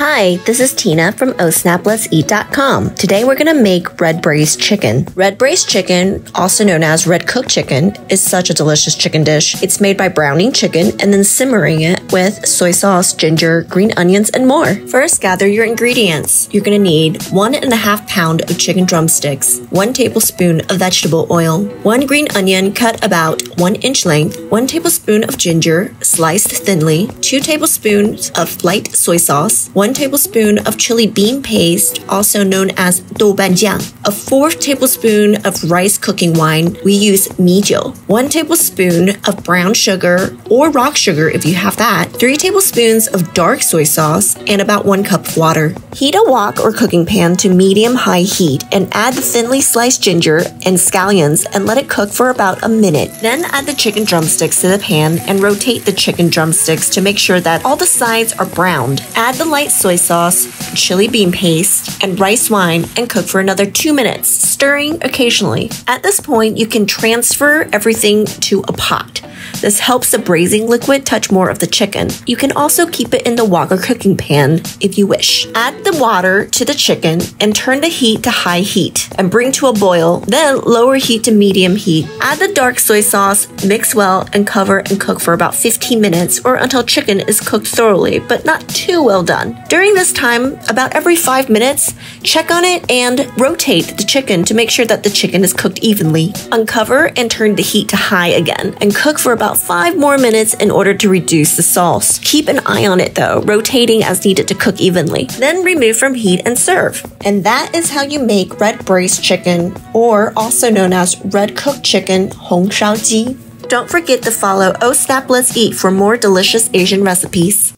Hi, this is Tina from ohsnapletsEat.com. Today we're going to make red braised chicken. Red braised chicken, also known as red cooked chicken, is such a delicious chicken dish. It's made by browning chicken and then simmering it with soy sauce, ginger, green onions, and more. First, gather your ingredients. You're going to need 1.5 pounds of chicken drumsticks, 1 tablespoon of vegetable oil, 1 green onion cut about 1 inch length, 1 tablespoon of ginger sliced thinly, 2 tablespoons of light soy sauce, 1 tablespoon of chili bean paste, also known as doubanjiang, a 4th tablespoon of rice cooking wine, we use michiu, 1 tablespoon of brown sugar or rock sugar if you have that, 3 tablespoons of dark soy sauce, and about 1 cup of water. Heat a wok or cooking pan to medium-high heat and add the thinly sliced ginger and scallions and let it cook for about a minute. Then add the chicken drumsticks to the pan and rotate the chicken drumsticks to make sure that all the sides are browned. Add the light soy sauce, chili bean paste, and rice wine and cook for another 2 minutes, stirring occasionally. At this point, you can transfer everything to a pot. This helps the braising liquid touch more of the chicken. You can also keep it in the wok or cooking pan if you wish. Add the water to the chicken and turn the heat to high heat and bring to a boil, then lower heat to medium heat. Add the dark soy sauce, mix well, and cover and cook for about 15 minutes or until chicken is cooked thoroughly, but not too well done. During this time, about every 5 minutes, check on it and rotate the chicken to make sure that the chicken is cooked evenly. Uncover and turn the heat to high again and cook for about 5 more minutes in order to reduce the sauce. Keep an eye on it though, rotating as needed to cook evenly. Then remove from heat and serve. And that is how you make red braised chicken, or also known as red cooked chicken, Hong Shao Ji. Don't forget to follow Oh Snap Let's Eat for more delicious Asian recipes.